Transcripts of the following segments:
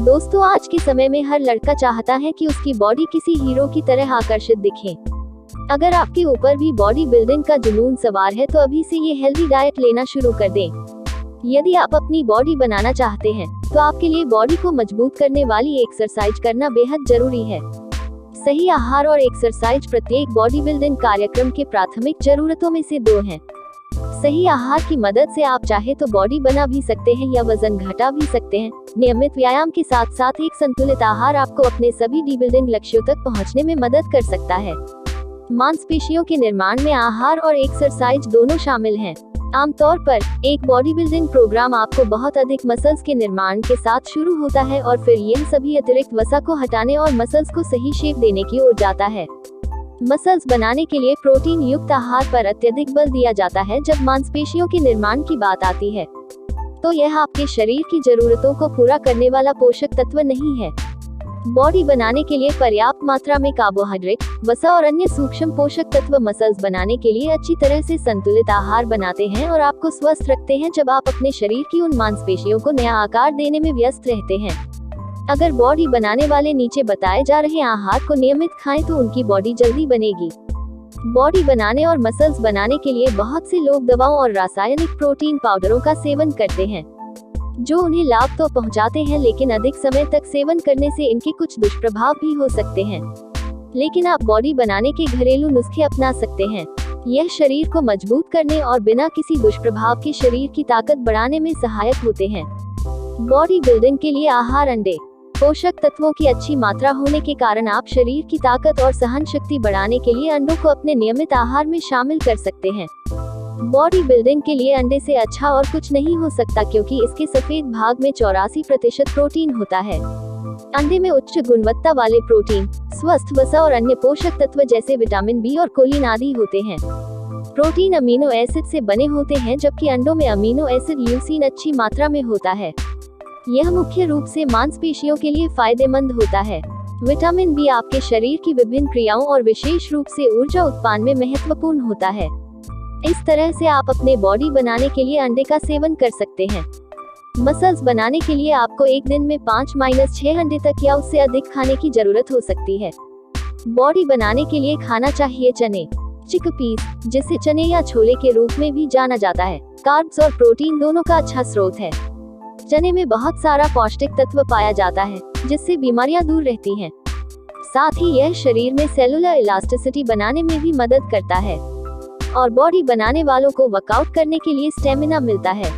दोस्तों, आज के समय में हर लड़का चाहता है कि उसकी बॉडी किसी हीरो की तरह आकर्षित दिखे। अगर आपके ऊपर भी बॉडी बिल्डिंग का जुनून सवार है तो अभी से ये हेल्दी डाइट लेना शुरू कर दें। यदि आप अपनी बॉडी बनाना चाहते हैं तो आपके लिए बॉडी को मजबूत करने वाली एक्सरसाइज करना बेहद जरूरी है। सही आहार और एक्सरसाइज प्रत्येक बॉडी बिल्डिंग कार्यक्रम के प्राथमिक जरूरतों में से 2 हैं। सही आहार की मदद से आप चाहे तो बॉडी बना भी सकते हैं या वजन घटा भी सकते हैं। नियमित व्यायाम के साथ साथ एक संतुलित आहार आपको अपने सभी डी बिल्डिंग लक्ष्यों तक पहुंचने में मदद कर सकता है। मांसपेशियों के निर्माण में आहार और एक्सरसाइज दोनों शामिल हैं। आमतौर पर एक बॉडी बिल्डिंग प्रोग्राम आपको बहुत अधिक मसल्स के निर्माण के साथ शुरू होता है और फिर यह सभी अतिरिक्त वसा को हटाने और मसल्स को सही शेप देने की ओर जाता है। मसल्स बनाने के लिए प्रोटीन युक्त आहार पर अत्यधिक बल दिया जाता है जब मांसपेशियों के निर्माण की बात आती है, तो यह आपके शरीर की जरूरतों को पूरा करने वाला पोषक तत्व नहीं है। बॉडी बनाने के लिए पर्याप्त मात्रा में कार्बोहाइड्रेट, वसा और अन्य सूक्ष्म पोषक तत्व मसल्स बनाने के लिए अच्छी तरह से संतुलित आहार बनाते हैं और आपको स्वस्थ रखते हैं जब आप अपने शरीर की उन मांसपेशियों को नया आकार देने में व्यस्त रहते हैं। अगर बॉडी बनाने वाले नीचे बताए जा रहे आहार को नियमित खाएं तो उनकी बॉडी जल्दी बनेगी। बॉडी बनाने और मसल्स बनाने के लिए बहुत से लोग दवाओं और रासायनिक प्रोटीन पाउडरों का सेवन करते हैं, जो उन्हें लाभ तो पहुंचाते हैं लेकिन अधिक समय तक सेवन करने से इनके कुछ दुष्प्रभाव भी हो सकते हैं। लेकिन आप बॉडी बनाने के घरेलू नुस्खे अपना सकते हैं। यह शरीर को मजबूत करने और बिना किसी दुष्प्रभाव के शरीर की ताकत बढ़ाने में सहायक होते हैं। बॉडी बिल्डिंग के लिए आहार। अंडे पोषक तत्वों की अच्छी मात्रा होने के कारण आप शरीर की ताकत और सहन शक्ति बढ़ाने के लिए अंडों को अपने नियमित आहार में शामिल कर सकते हैं। बॉडी बिल्डिंग के लिए अंडे से अच्छा और कुछ नहीं हो सकता क्योंकि इसके सफेद भाग में 84% प्रोटीन होता है। अंडे में उच्च गुणवत्ता वाले प्रोटीन, स्वस्थ वसा और अन्य पोषक तत्व जैसे विटामिन बी और कोलिन आदि होते हैं। प्रोटीन अमीनो एसिड से बने होते हैं जबकि अंडों में अमीनो एसिड ल्यूसीन अच्छी मात्रा में होता है। यह मुख्य रूप से मांसपेशियों के लिए फायदेमंद होता है। विटामिन बी आपके शरीर की विभिन्न क्रियाओं और विशेष रूप से ऊर्जा उत्पादन में महत्वपूर्ण होता है। इस तरह से आप अपने बॉडी बनाने के लिए अंडे का सेवन कर सकते हैं। मसल्स बनाने के लिए आपको एक दिन में 5-6 अंडे तक या उससे अधिक खाने की जरूरत हो सकती है। बॉडी बनाने के लिए खाना चाहिए चने, चिकपीस, जिसे चने या छोले के रूप में भी जाना जाता है। कार्ब्स और प्रोटीन दोनों का अच्छा स्रोत है। चने में बहुत सारा पौष्टिक तत्व पाया जाता है जिससे बीमारियां दूर रहती हैं। साथ ही यह शरीर में सेलुलर इलास्टिसिटी बनाने में भी मदद करता है और बॉडी बनाने वालों को वर्कआउट करने के लिए स्टेमिना मिलता है।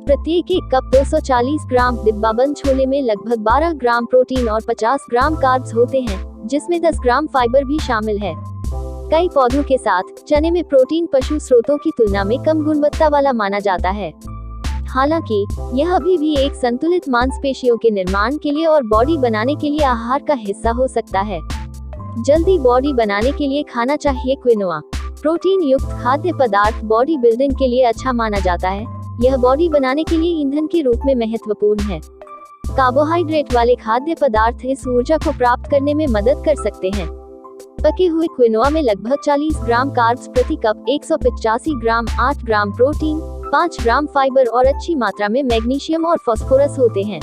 प्रत्येक एक कप 240 ग्राम डिब्बाबंद छोले में लगभग 12 ग्राम प्रोटीन और 50 ग्राम कार्ब्स होते हैं, जिसमें 10 ग्राम फाइबर भी शामिल है। कई पौधों के साथ चने में प्रोटीन पशु स्रोतों की तुलना में कम गुणवत्ता वाला माना जाता है। हालांकि यह अभी भी एक संतुलित मांसपेशियों के निर्माण के लिए और बॉडी बनाने के लिए आहार का हिस्सा हो सकता है। जल्दी बॉडी बनाने के लिए खाना चाहिए क्विनोआ। प्रोटीन युक्त खाद्य पदार्थ बॉडी बिल्डिंग के लिए अच्छा माना जाता है। यह बॉडी बनाने के लिए ईंधन के रूप में महत्वपूर्ण है। कार्बोहाइड्रेट वाले खाद्य पदार्थ इस ऊर्जा को प्राप्त करने में मदद कर सकते हैं। पके हुए क्विनोआ में लगभग 40 ग्राम कार्ब्स प्रति कप, 185 ग्राम, 8 ग्राम प्रोटीन, 5 ग्राम फाइबर और अच्छी मात्रा में मैग्नीशियम और फास्फोरस होते हैं।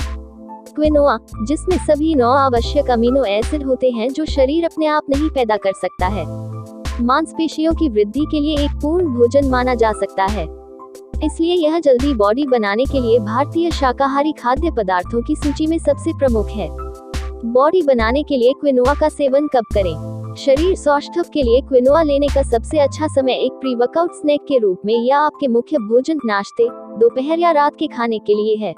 क्विनोआ, जिसमें सभी 9 आवश्यक अमीनो एसिड होते हैं जो शरीर अपने आप नहीं पैदा कर सकता है, मांसपेशियों की वृद्धि के लिए एक पूर्ण भोजन माना जा सकता है। इसलिए यह जल्दी बॉडी बनाने के लिए भारतीय शाकाहारी खाद्य पदार्थों की सूची में सबसे प्रमुख है। बॉडी बनाने के लिए क्विनोआ का सेवन कब करें? शरीर सौष्ठव के लिए क्विनोआ लेने का सबसे अच्छा समय एक प्री वर्कआउट स्नैक के रूप में या आपके मुख्य भोजन, नाश्ते, दोपहर या रात के खाने के लिए है।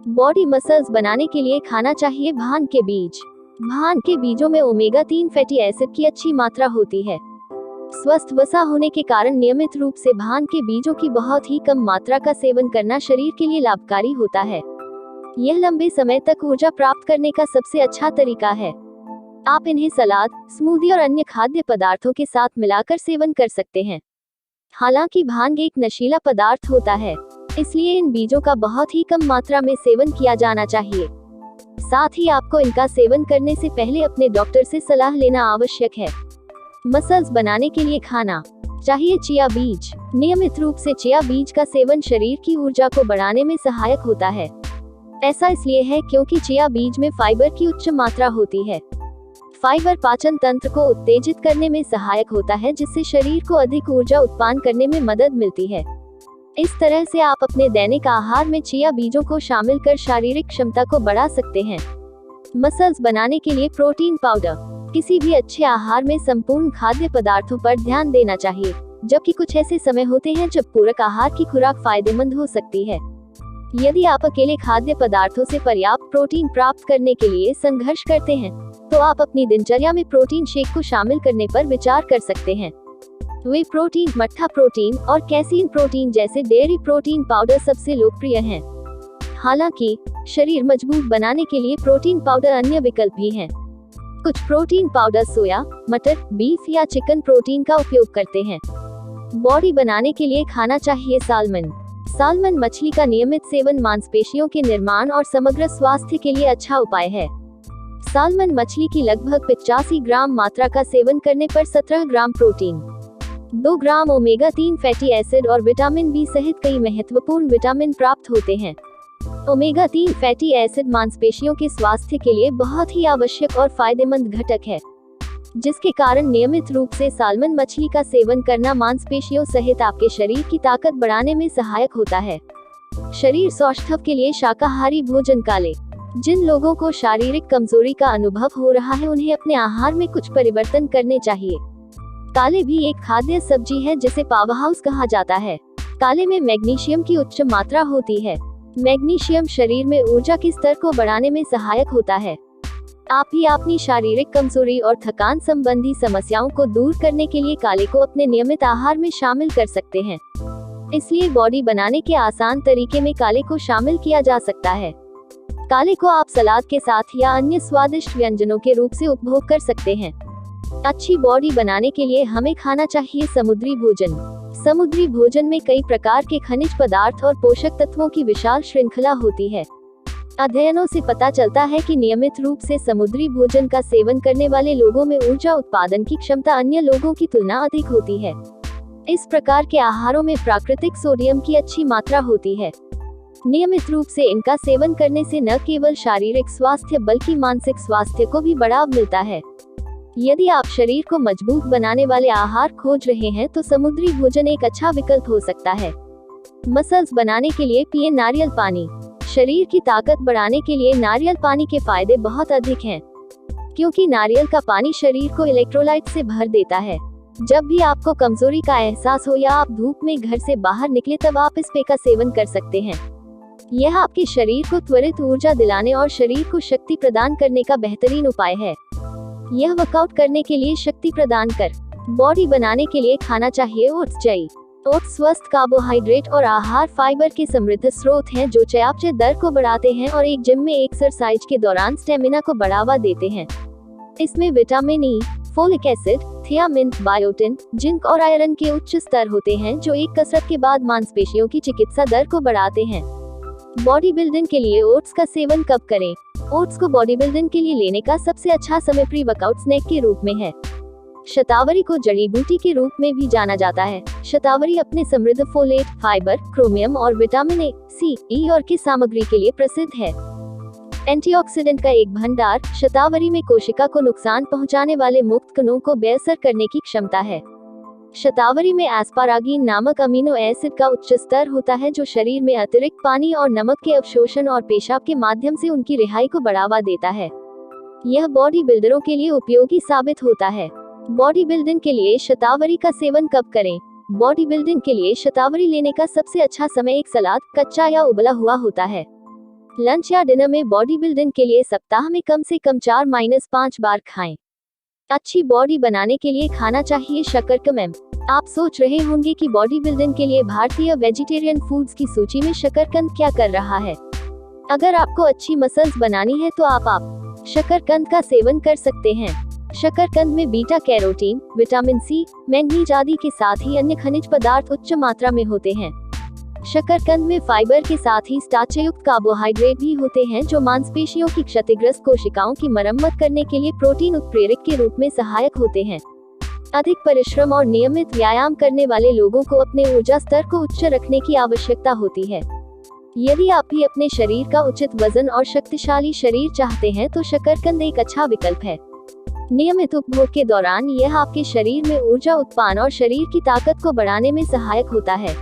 बॉडी मसल्स बनाने के लिए खाना चाहिए भांग के बीज। भांग के बीजों में ओमेगा 3 फैटी एसिड की अच्छी मात्रा होती है। स्वस्थ वसा होने के कारण नियमित रूप से भांग के बीजों की बहुत ही कम मात्रा का सेवन करना शरीर के लिए लाभकारी होता है। यह लंबे समय तक ऊर्जा प्राप्त करने का सबसे अच्छा तरीका है। आप इन्हें सलाद, स्मूदी और अन्य खाद्य पदार्थों के साथ मिलाकर सेवन कर सकते हैं। हालांकि भांग एक नशीला पदार्थ होता है, इसलिए इन बीजों का बहुत ही कम मात्रा में सेवन किया जाना चाहिए। साथ ही आपको इनका सेवन करने से पहले अपने डॉक्टर से सलाह लेना आवश्यक है। मसल्स बनाने के लिए खाना चाहिए चिया बीज। नियमित रूप से चिया बीज का सेवन शरीर की ऊर्जा को बढ़ाने में सहायक होता है। ऐसा इसलिए है क्योंकि चिया बीज में फाइबर की उच्च मात्रा होती है। फाइबर पाचन तंत्र को उत्तेजित करने में सहायक होता है, जिससे शरीर को अधिक ऊर्जा उत्पन्न करने में मदद मिलती है। इस तरह से आप अपने दैनिक आहार में चिया बीजों को शामिल कर शारीरिक क्षमता को बढ़ा सकते हैं। मसल्स बनाने के लिए प्रोटीन पाउडर। किसी भी अच्छे आहार में संपूर्ण खाद्य पदार्थों पर ध्यान देना चाहिए, जबकि कुछ ऐसे समय होते हैं जब पूरक आहार की खुराक फायदेमंद हो सकती है। यदि आप अकेले खाद्य पदार्थों से पर्याप्त प्रोटीन प्राप्त करने के लिए संघर्ष करते हैं, तो आप अपनी दिनचर्या में प्रोटीन शेक को शामिल करने पर विचार कर सकते हैं। वे प्रोटीन, मट्ठा प्रोटीन और कैसीन प्रोटीन जैसे डेयरी प्रोटीन पाउडर सबसे लोकप्रिय हैं। हालांकि शरीर मजबूत बनाने के लिए प्रोटीन पाउडर अन्य विकल्प भी हैं। कुछ प्रोटीन पाउडर सोया, मटर, बीफ या चिकन प्रोटीन का उपयोग करते हैं। बॉडी बनाने के लिए खाना चाहिए सालमन। सालमन मछली का नियमित सेवन मांसपेशियों के निर्माण और समग्र स्वास्थ्य के लिए अच्छा उपाय है। सालमन मछली की लगभग 85 ग्राम मात्रा का सेवन करने पर 17 ग्राम प्रोटीन, 2 ग्राम ओमेगा 3 फैटी एसिड और विटामिन बी सहित कई महत्वपूर्ण विटामिन प्राप्त होते हैं। ओमेगा 3 फैटी एसिड मांसपेशियों के स्वास्थ्य के लिए बहुत ही आवश्यक और फायदेमंद घटक है, जिसके कारण नियमित रूप से सालमन मछली का सेवन करना मांसपेशियों सहित आपके शरीर की ताकत बढ़ाने में सहायक होता है। शरीर सौष्ठव के लिए शाकाहारी भोजन। काले। जिन लोगों को शारीरिक कमजोरी का अनुभव हो रहा है, उन्हें अपने आहार में कुछ परिवर्तन करने चाहिए। काले भी एक खाद्य सब्जी है जिसे पावरहाउस कहा जाता है। काले में मैग्नीशियम की उच्च मात्रा होती है। मैग्नीशियम शरीर में ऊर्जा के स्तर को बढ़ाने में सहायक होता है। आप भी अपनी शारीरिक कमजोरी और थकान संबंधी समस्याओं को दूर करने के लिए काले को अपने नियमित आहार में शामिल कर सकते हैं। इसलिए बॉडी बनाने के आसान तरीके में काले को शामिल किया जा सकता है। काले को आप सलाद के साथ या अन्य स्वादिष्ट व्यंजनों के रूप से उपभोग कर सकते हैं। अच्छी बॉडी बनाने के लिए हमें खाना चाहिए समुद्री भोजन। समुद्री भोजन में कई प्रकार के खनिज पदार्थ और पोषक तत्वों की विशाल श्रृंखला होती है। अध्ययनों से पता चलता है कि नियमित रूप से समुद्री भोजन का सेवन करने वाले लोगों में ऊर्जा उत्पादन की क्षमता अन्य लोगों की तुलना अधिक होती है। इस प्रकार के आहारों में प्राकृतिक सोडियम की अच्छी मात्रा होती है। नियमित रूप से इनका सेवन करने से न केवल शारीरिक स्वास्थ्य बल्कि मानसिक स्वास्थ्य को भी बढ़ावा मिलता है। यदि आप शरीर को मजबूत बनाने वाले आहार खोज रहे हैं, तो समुद्री भोजन एक अच्छा विकल्प हो सकता है। मसल्स बनाने के लिए पिए नारियल पानी। शरीर की ताकत बढ़ाने के लिए नारियल पानी के फायदे बहुत अधिक हैं, क्योंकि नारियल का पानी शरीर को इलेक्ट्रोलाइट से भर देता है। जब भी आपको कमजोरी का एहसास हो या आप धूप में घर से बाहर निकले, तब आप इस पेय का सेवन कर सकते हैं। यह आपके शरीर को त्वरित ऊर्जा दिलाने और शरीर को शक्ति प्रदान करने का बेहतरीन उपाय है। यह वर्कआउट करने के लिए शक्ति प्रदान कर। बॉडी बनाने के लिए खाना चाहिए ओट्स। जई ओट्स स्वस्थ कार्बोहाइड्रेट और आहार फाइबर के समृद्ध स्रोत हैं, जो चयापचय दर को बढ़ाते हैं और एक जिम में एक्सरसाइज के दौरान स्टेमिना को बढ़ावा देते हैं। इसमें vitamin E, folic acid, thiamine, biotin, zinc और आयरन के उच्च स्तर होते हैं, जो एक कसरत के बाद मांसपेशियों की चिकित्सा दर को बढ़ाते हैं। बॉडी बिल्डिंग के लिए ओट्स का सेवन कब करें? ओट्स को बॉडी बिल्डिंग के लिए लेने का सबसे अच्छा समय प्री वर्कआउट स्नैक के रूप में है। शतावरी को जड़ी बूटी के रूप में भी जाना जाता है। शतावरी अपने समृद्ध फोलेट, फाइबर, क्रोमियम और विटामिन ए, सी, ई और की सामग्री के लिए प्रसिद्ध है। एंटीऑक्सीडेंट का एक भंडार, शतावरी में कोशिका को नुकसान पहुंचाने वाले मुक्त कणों को बेअसर करने की क्षमता है। शतावरी में एस्पारागिन नामक अमीनो एसिड का उच्च स्तर होता है, जो शरीर में अतिरिक्त पानी और नमक के अवशोषण और पेशाब के माध्यम से उनकी रिहाई को बढ़ावा देता है। यह बॉडी बिल्डरों के लिए उपयोगी साबित होता है। बॉडी बिल्डिंग के लिए शतावरी का सेवन कब करें? बॉडी बिल्डिंग के लिए शतावरी लेने का सबसे अच्छा समय एक सलाद, कच्चा या उबला हुआ होता है। लंच या डिनर में बॉडी बिल्डिंग के लिए सप्ताह में कम से कम 4-5 बार खाएं। अच्छी बॉडी बनाने के लिए खाना चाहिए शकरकंद। आप सोच रहे होंगे कि बॉडी बिल्डिंग के लिए भारतीय वेजिटेरियन फूड्स की सूची में शकरकंद क्या कर रहा है। अगर आपको अच्छी मसल्स बनानी है, तो आप शकरकंद का सेवन कर सकते हैं। शकरकंद में beta carotene, vitamin C, manganese आदि के साथ ही अन्य खनिज पदार्थ उच्च मात्रा में होते हैं। शकरकंद में फाइबर के साथ ही स्टार्च युक्त कार्बोहाइड्रेट भी होते हैं, जो मांसपेशियों की क्षतिग्रस्त कोशिकाओं की मरम्मत करने के लिए प्रोटीन उत्प्रेरक के रूप में सहायक होते हैं। अधिक परिश्रम और नियमित व्यायाम करने वाले लोगों को अपने ऊर्जा स्तर को उच्च रखने की आवश्यकता होती है। यदि आप भी अपने शरीर का उचित वजन और शक्तिशाली शरीर चाहते हैं तो शकरकंद एक अच्छा विकल्प है। नियमित उपभोग के दौरान यह आपके शरीर में ऊर्जा उत्पादन और शरीर की ताकत को बढ़ाने में सहायक होता है।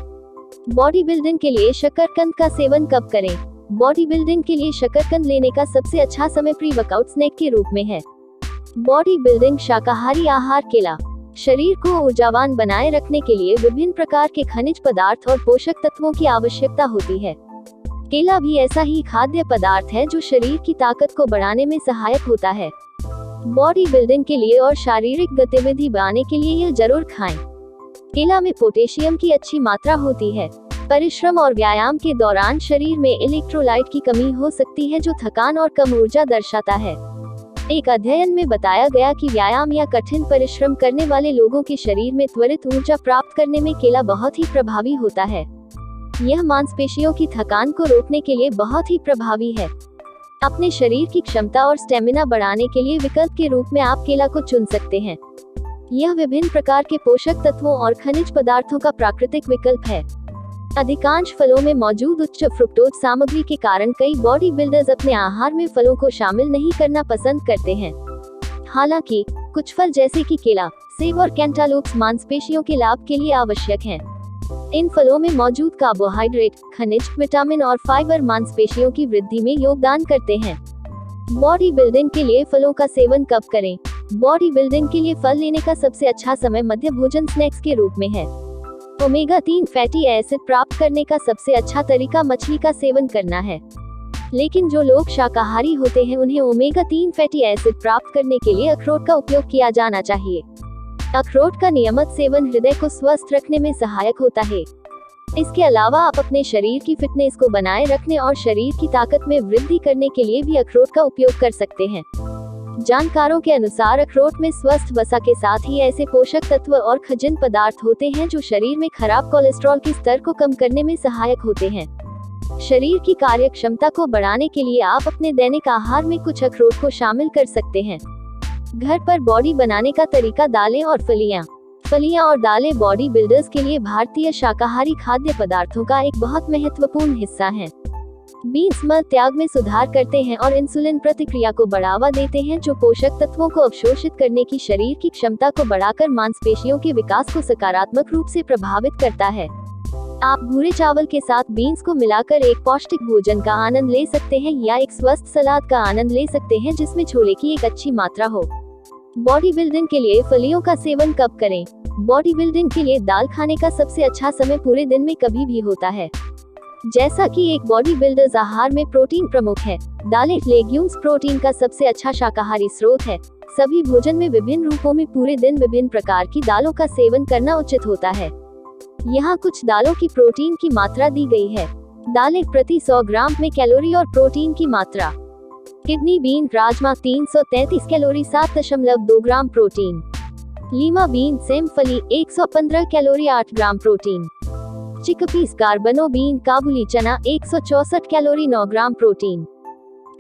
बॉडी बिल्डिंग के लिए शकरकंद का सेवन कब करें? बॉडी बिल्डिंग के लिए शकरकंद लेने का सबसे अच्छा समय प्री वर्कआउट स्नैक के रूप में है। बॉडी बिल्डिंग शाकाहारी आहार। केला। शरीर को ऊर्जावान बनाए रखने के लिए विभिन्न प्रकार के खनिज पदार्थ और पोषक तत्वों की आवश्यकता होती है। केला भी ऐसा ही खाद्य पदार्थ है जो शरीर की ताकत को बढ़ाने में सहायक होता है। बॉडी बिल्डिंग के लिए और शारीरिक गतिविधि बढ़ाने के लिए यह जरूर खाएं। केला में पोटेशियम की अच्छी मात्रा होती है। परिश्रम और व्यायाम के दौरान शरीर में इलेक्ट्रोलाइट की कमी हो सकती है जो थकान और कम ऊर्जा दर्शाता है। एक अध्ययन में बताया गया कि व्यायाम या कठिन परिश्रम करने वाले लोगों के शरीर में त्वरित ऊर्जा प्राप्त करने में केला बहुत ही प्रभावी होता है। यह मांसपेशियों की थकान को रोकने के लिए बहुत ही प्रभावी है। अपने शरीर की क्षमता और स्टेमिना बढ़ाने के लिए विकल्प के रूप में आप केला को चुन सकते हैं। यह विभिन्न प्रकार के पोषक तत्वों और खनिज पदार्थों का प्राकृतिक विकल्प है। अधिकांश फलों में मौजूद उच्च फ्रुक्टोज सामग्री के कारण कई बॉडी बिल्डर्स अपने आहार में फलों को शामिल नहीं करना पसंद करते हैं। हालांकि कुछ फल जैसे कि केला, सेब और कैंटालूप्स मांसपेशियों के लाभ के लिए आवश्यक हैं। इन फलों में मौजूद कार्बोहाइड्रेट, खनिज, विटामिन और फाइबर मांसपेशियों की वृद्धि में योगदान करते हैं। बॉडी बिल्डिंग के लिए फलों का सेवन कब करें? बॉडी बिल्डिंग के लिए फल लेने का सबसे अच्छा समय मध्य भोजन स्नैक्स के रूप में है। ओमेगा 3 फैटी एसिड प्राप्त करने का सबसे अच्छा तरीका मछली का सेवन करना है। लेकिन जो लोग शाकाहारी होते हैं उन्हें ओमेगा 3 फैटी एसिड प्राप्त करने के लिए अखरोट का उपयोग किया जाना चाहिए। अखरोट का नियमित सेवन हृदय को स्वस्थ रखने में सहायक होता है। इसके अलावा आप अपने शरीर की फिटनेस को बनाए रखने और शरीर की ताकत में वृद्धि करने के लिए भी अखरोट का उपयोग कर सकते हैं। जानकारों के अनुसार अखरोट में स्वस्थ वसा के साथ ही ऐसे पोषक तत्व और खनिज पदार्थ होते हैं जो शरीर में खराब कोलेस्ट्रॉल के स्तर को कम करने में सहायक होते हैं। शरीर की कार्य क्षमता को बढ़ाने के लिए आप अपने दैनिक आहार में कुछ अखरोट को शामिल कर सकते हैं। घर पर बॉडी बनाने का तरीका। दालें और फलियां। फलियां और दालें बॉडी बिल्डर्स के लिए भारतीय शाकाहारी खाद्य पदार्थों का एक बहुत महत्वपूर्ण हिस्सा हैं। बीन्स मल त्याग में सुधार करते हैं और इंसुलिन प्रतिक्रिया को बढ़ावा देते हैं जो पोषक तत्वों को अवशोषित करने की शरीर की क्षमता को बढ़ाकर मांसपेशियों के विकास को सकारात्मक रूप से प्रभावित करता है। आप भूरे चावल के साथ बीन्स को मिलाकर एक पौष्टिक भोजन का आनंद ले सकते हैं या एक स्वस्थ सलाद का आनंद ले सकते हैं जिसमें छोले की एक अच्छी मात्रा हो। बॉडी बिल्डिंग के लिए फलियों का सेवन कब करें? बॉडी बिल्डिंग के लिए दाल खाने का सबसे अच्छा समय पूरे दिन में कभी भी होता है। जैसा कि एक बॉडी बिल्डर्स आहार में प्रोटीन प्रमुख है, दालें लेग्यूम्स प्रोटीन का सबसे अच्छा शाकाहारी स्रोत है। सभी भोजन में विभिन्न रूपों में पूरे दिन विभिन्न प्रकार की दालों का सेवन करना उचित होता है। यहाँ कुछ दालों की प्रोटीन की मात्रा दी गई है। दालें प्रति 100 ग्राम में कैलोरी और प्रोटीन की मात्रा। Kidney bean rajma 333 calorie 7.2 gram protein. Lima bean सेमफली 115 calorie 8 gram protein. Chickpeas garbanzo bean kabuli chana 164 calorie 9 gram protein.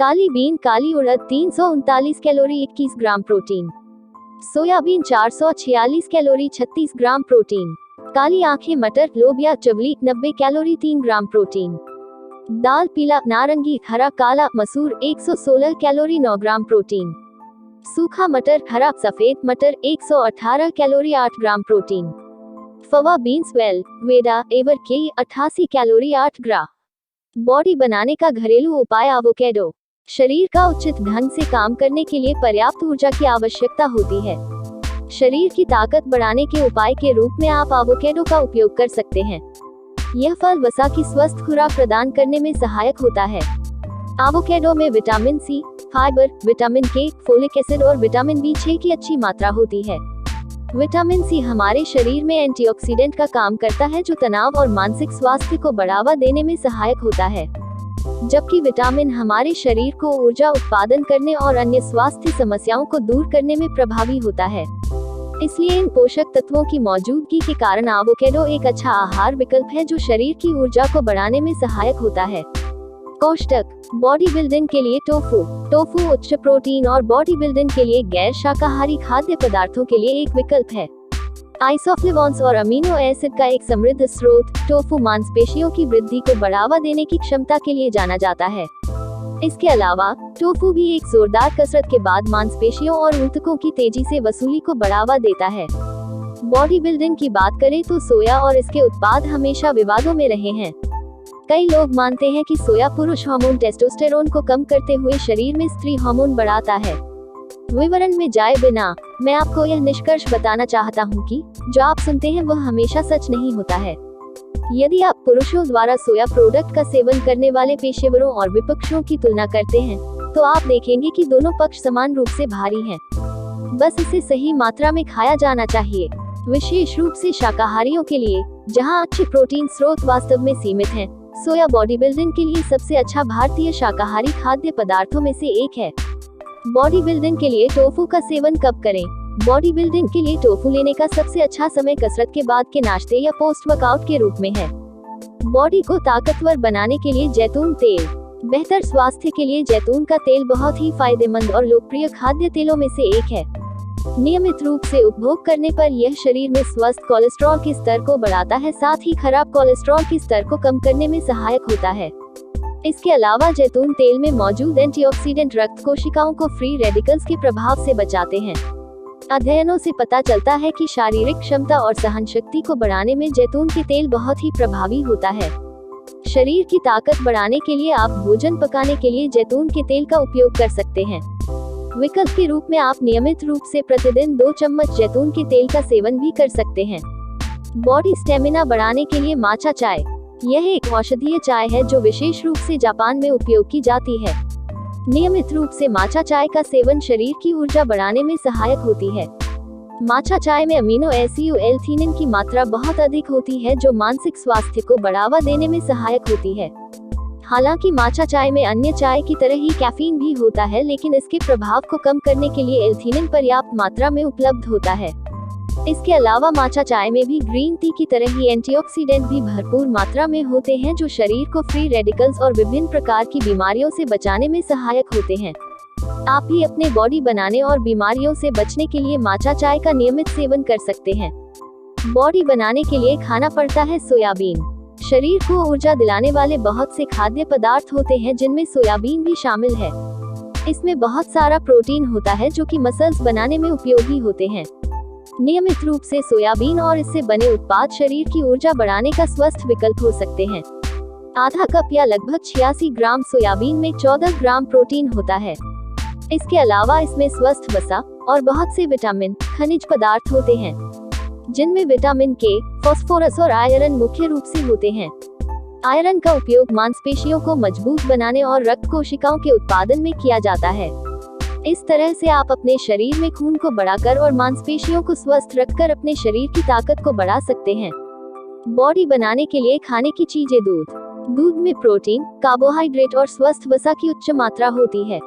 काली बीन काली उड़द 339 calorie 21 gram protein. Soybean 446 calorie 36 gram protein. काली आंखें मटर लोबिया चवली 90 कैलोरी 3 ग्राम प्रोटीन। दाल पीला नारंगी हरा काला मसूर 116 कैलोरी 9 ग्राम प्रोटीन। सूखा मटर हरा सफेद मटर 118 calorie 8 gram protein. Fava beans वेडा एवर के 88 कैलोरी 8 ग्राम। बॉडी बनाने का घरेलू उपाय। एवोकेडो। शरीर का उचित ढंग से काम करने के लिए पर्याप्त ऊर्जा की आवश्यकता होती है। शरीर की ताकत बढ़ाने के उपाय के रूप में आप एवोकेडो का उपयोग कर सकते हैं। यह फल वसा की स्वस्थ खुराक प्रदान करने में सहायक होता है। एवोकेडो में विटामिन सी, फाइबर, विटामिन के, फोलिक एसिड और विटामिन बी6 की अच्छी मात्रा होती है। विटामिन सी हमारे शरीर में एंटीऑक्सीडेंट का काम करता है जो तनाव और मानसिक स्वास्थ्य को बढ़ावा देने में सहायक होता है, जबकि विटामिन हमारे शरीर को ऊर्जा उत्पादन करने और अन्य स्वास्थ्य समस्याओं को दूर करने में प्रभावी होता है। इसलिए इन पोषक तत्वों की मौजूदगी के कारण एवोकेडो एक अच्छा आहार विकल्प है जो शरीर की ऊर्जा को बढ़ाने में सहायक होता है। कोष्टक। बॉडी बिल्डिंग के लिए टोफू उच्च प्रोटीन और बॉडी बिल्डिंग के लिए गैर शाकाहारी खाद्य पदार्थों के लिए एक विकल्प है। आइसोफ्लेवोन्स और अमीनो एसिड का एक समृद्ध स्रोत, टोफू मांसपेशियों की वृद्धि को बढ़ावा देने की क्षमता के लिए जाना जाता है। इसके अलावा टोफू भी एक जोरदार कसरत के बाद मांसपेशियों और ऊतकों की तेजी से वसूली को बढ़ावा देता है। बॉडी बिल्डिंग की बात करें तो सोया और इसके उत्पाद हमेशा विवादों में रहे हैं। कई लोग मानते हैं कि सोया पुरुष हार्मोन टेस्टोस्टेरोन को कम करते हुए शरीर में स्त्री हार्मोन बढ़ाता है। विवरण में जाए बिना मैं आपको यह निष्कर्ष बताना चाहता हूँ कि जो आप सुनते हैं वह हमेशा सच नहीं होता है। यदि आप पुरुषों द्वारा सोया प्रोडक्ट का सेवन करने वाले पेशेवरों और विपक्षों की तुलना करते हैं, तो आप देखेंगे कि दोनों पक्ष समान रूप से भारी हैं। बस इसे सही मात्रा में खाया जाना चाहिए, विशेष रूप से शाकाहारियों के लिए, जहां अच्छे प्रोटीन स्रोत वास्तव में सीमित हैं। सोया बॉडी बिल्डिंग के लिए सबसे अच्छा भारतीय शाकाहारी खाद्य पदार्थों में से एक है। बॉडी बिल्डिंग के लिए टोफू का सेवन कब करें? बॉडी बिल्डिंग के लिए टोफू लेने का सबसे अच्छा समय कसरत के बाद के नाश्ते या पोस्ट वर्कआउट के रूप में है। बॉडी को ताकतवर बनाने के लिए जैतून तेल। बेहतर स्वास्थ्य के लिए जैतून का तेल बहुत ही फायदेमंद और लोकप्रिय खाद्य तेलों में से एक है। नियमित रूप से उपभोग करने पर यह शरीर में स्वस्थ कोलेस्ट्रॉल के स्तर को बढ़ाता है, साथ ही खराब कोलेस्ट्रॉल के स्तर को कम करने में सहायक होता है। इसके अलावा जैतून तेल में मौजूद एंटीऑक्सीडेंट रक्त कोशिकाओं को फ्री रेडिकल्स के प्रभाव से बचाते हैं। अध्ययनों से पता चलता है कि शारीरिक क्षमता और सहनशक्ति को बढ़ाने में जैतून के तेल बहुत ही प्रभावी होता है। शरीर की ताकत बढ़ाने के लिए आप भोजन पकाने के लिए जैतून के तेल का उपयोग कर सकते हैं। विकल्प के रूप में आप नियमित रूप से प्रतिदिन 2 चम्मच जैतून के तेल का सेवन भी कर सकते हैं। बॉडी स्टेमिना बढ़ाने के लिए माचा चाय। यह एक औषधीय चाय है जो विशेष रूप से जापान में उपयोग की जाती है। नियमित रूप से माचा चाय का सेवन शरीर की ऊर्जा बढ़ाने में सहायक होती है। माचा चाय में अमीनो एसिड एल-थीनिन की मात्रा बहुत अधिक होती है, जो मानसिक स्वास्थ्य को बढ़ावा देने में सहायक होती है। हालांकि माचा चाय में अन्य चाय की तरह ही कैफीन भी होता है, लेकिन इसके प्रभाव को कम करने के लिए एल-थीनिन पर्याप्त मात्रा में उपलब्ध होता है। इसके अलावा माचा चाय में भी ग्रीन टी की तरह ही एंटीऑक्सीडेंट भी भरपूर मात्रा में होते हैं, जो शरीर को फ्री रेडिकल्स और विभिन्न प्रकार की बीमारियों से बचाने में सहायक होते हैं। आप भी अपने बॉडी बनाने और बीमारियों से बचने के लिए माचा चाय का नियमित सेवन कर सकते हैं। बॉडी बनाने के लिए खाना पड़ता है सोयाबीन। शरीर को ऊर्जा दिलाने वाले बहुत से खाद्य पदार्थ होते हैं, जिनमें सोयाबीन भी शामिल है। इसमें बहुत सारा प्रोटीन होता है जो कि मसल्स बनाने में उपयोगी होते हैं। नियमित रूप से सोयाबीन और इससे बने उत्पाद शरीर की ऊर्जा बढ़ाने का स्वस्थ विकल्प हो सकते हैं। आधा कप या लगभग 86 ग्राम सोयाबीन में 14 ग्राम प्रोटीन होता है। इसके अलावा इसमें स्वस्थ वसा और बहुत से विटामिन, खनिज पदार्थ होते हैं, जिनमें विटामिन के, फास्फोरस और आयरन मुख्य रूप से होते हैं। आयरन का उपयोग मांसपेशियों को मजबूत बनाने और रक्त कोशिकाओं के उत्पादन में किया जाता है। इस तरह से आप अपने शरीर में खून को बढ़ाकर और मांसपेशियों को स्वस्थ रखकर अपने शरीर की ताकत को बढ़ा सकते हैं। बॉडी बनाने के लिए खाने की चीजें। दूध में प्रोटीन, कार्बोहाइड्रेट और स्वस्थ वसा की उच्च मात्रा होती है।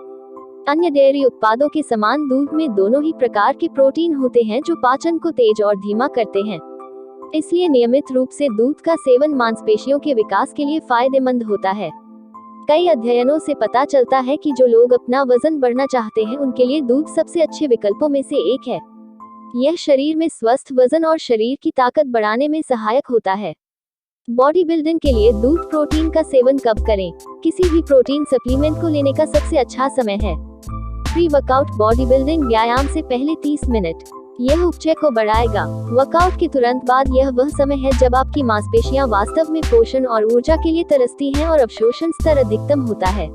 अन्य डेयरी उत्पादों के समान दूध में दोनों ही प्रकार के प्रोटीन होते हैं, जो पाचन को तेज और धीमा करते हैं। इसलिए नियमित रूप से दूध का सेवन मांसपेशियों के विकास के लिए फायदेमंद होता है। कई अध्ययनों से पता चलता है कि जो लोग अपना वजन बढ़ाना चाहते हैं, उनके लिए दूध सबसे अच्छे विकल्पों में से एक है। यह शरीर में स्वस्थ वजन और शरीर की ताकत बढ़ाने में सहायक होता है। बॉडी बिल्डिंग के लिए दूध प्रोटीन का सेवन कब करें? किसी भी प्रोटीन सप्लीमेंट को लेने का सबसे अच्छा समय है प्री वर्कआउट बॉडी बिल्डिंग व्यायाम से पहले 30 मिनट। यह उपचय को बढ़ाएगा। वर्कआउट के तुरंत बाद यह वह समय है जब आपकी मांसपेशियां वास्तव में पोषण और ऊर्जा के लिए तरसती हैं और अवशोषण स्तर अधिकतम होता है।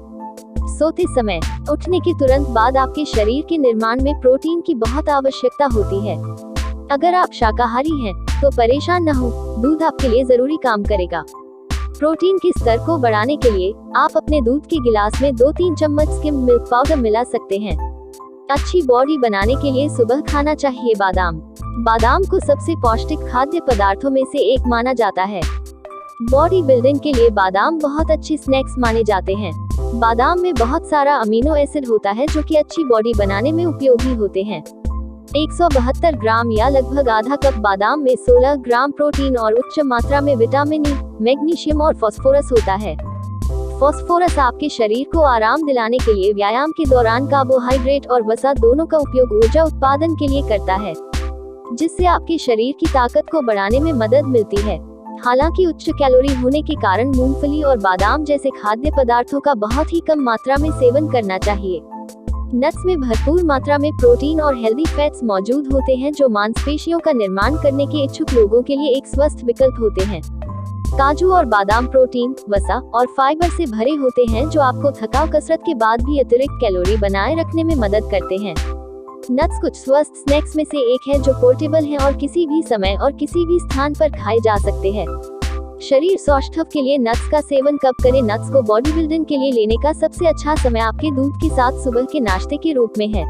सोते समय, उठने के तुरंत बाद आपके शरीर के निर्माण में प्रोटीन की बहुत आवश्यकता होती है। अगर आप शाकाहारी हैं, तो परेशान न हो, दूध आपके लिए जरूरी काम करेगा। प्रोटीन के स्तर को बढ़ाने के लिए आप अपने दूध के गिलास में 2-3 चम्मच स्किम्ड मिल्क पाउडर मिला सकते हैं। अच्छी बॉडी बनाने के लिए सुबह खाना चाहिए बादाम। बादाम को सबसे पौष्टिक खाद्य पदार्थों में से एक माना जाता है। बॉडी बिल्डिंग के लिए बादाम बहुत अच्छे स्नैक्स माने जाते हैं। बादाम में बहुत सारा अमीनो एसिड होता है, जो कि अच्छी बॉडी बनाने में उपयोगी होते हैं। 172 ग्राम या लगभग आधा कप बादाम में 16 ग्राम प्रोटीन और उच्च मात्रा में विटामिन ई, मैग्नीशियम और फास्फोरस होता है। फास्फोरस आपके शरीर को आराम दिलाने के लिए व्यायाम के दौरान कार्बोहाइड्रेट और वसा दोनों का उपयोग ऊर्जा उत्पादन के लिए करता है। जिससे आपके शरीर की ताकत को बढ़ाने में मदद मिलती है। हालांकि उच्च कैलोरी होने के कारण मूंगफली और बादाम जैसे खाद्य पदार्थों का बहुत ही कम मात्रा में सेवन करना चाहिए। नट्स में भरपूर मात्रा में प्रोटीन और हेल्दी फैट्स मौजूद होते हैं, जो मांसपेशियों का निर्माण करने के इच्छुक लोगों के लिए एक स्वस्थ विकल्प होते हैं। काजू और बादाम प्रोटीन, वसा और फाइबर से भरे होते हैं, जो आपको थकाऊ कसरत के बाद भी अतिरिक्त कैलोरी बनाए रखने में मदद करते हैं। नट्स कुछ स्वस्थ स्नैक्स में से एक है जो पोर्टेबल है और किसी भी समय और किसी भी स्थान पर खाए जा सकते हैं। शरीर सौष्ठव के लिए नट्स का सेवन कब करें? नट्स को बॉडी बिल्डिंग के लिए लेने का सबसे अच्छा समय आपके दूध के साथ सुबह के नाश्ते के रूप में है।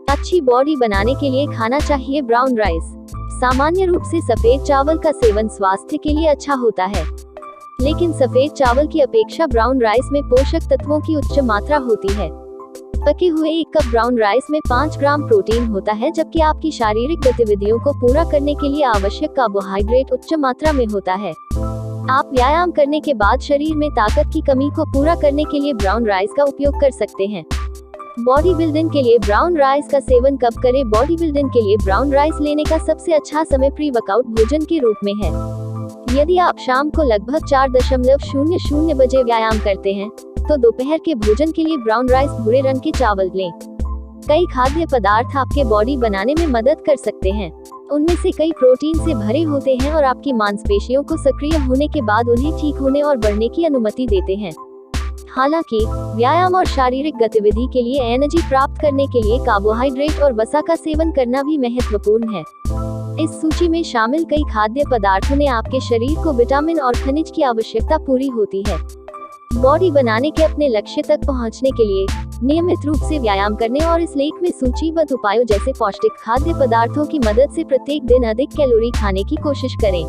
अच्छी बॉडी बनाने के लिए खाना चाहिए ब्राउन राइस। सामान्य रूप से सफेद चावल का सेवन स्वास्थ्य के लिए अच्छा होता है, लेकिन सफेद चावल की अपेक्षा ब्राउन राइस में पोषक तत्वों की उच्च मात्रा होती है। पके हुए 1 कप ब्राउन राइस में 5 ग्राम प्रोटीन होता है, जबकि आपकी शारीरिक गतिविधियों को पूरा करने के लिए आवश्यक कार्बोहाइड्रेट उच्च मात्रा में होता है। आप व्यायाम करने के बाद शरीर में ताकत की कमी को पूरा करने के लिए ब्राउन राइस का उपयोग कर सकते हैं। बॉडी बिल्डिंग के लिए ब्राउन राइस का सेवन कब करें? बॉडी बिल्डिंग के लिए ब्राउन राइस लेने का सबसे अच्छा समय प्री वर्कआउट भोजन के रूप में है। यदि आप शाम को लगभग 4:00 बजे व्यायाम करते हैं, तो दोपहर के भोजन के लिए ब्राउन राइस भूरे रंग के चावल लें। कई खाद्य पदार्थ आपके बॉडी बनाने में मदद कर सकते हैं। उनमें से कई प्रोटीन से भरे होते हैं और आपकी मांसपेशियों को सक्रिय होने के बाद उन्हें ठीक होने और बढ़ने की अनुमति देते हैं। हालांकि व्यायाम और शारीरिक गतिविधि के लिए एनर्जी प्राप्त करने के लिए कार्बोहाइड्रेट और वसा का सेवन करना भी महत्वपूर्ण है। इस सूची में शामिल कई खाद्य पदार्थों में आपके शरीर को विटामिन और खनिज की आवश्यकता पूरी होती है। बॉडी बनाने के अपने लक्ष्य तक पहुंचने के लिए नियमित रूप से व्यायाम करने और इस लेख में सूचीबद्ध उपायों जैसे पौष्टिक खाद्य पदार्थों की मदद से प्रत्येक दिन अधिक कैलोरी खाने की कोशिश करें।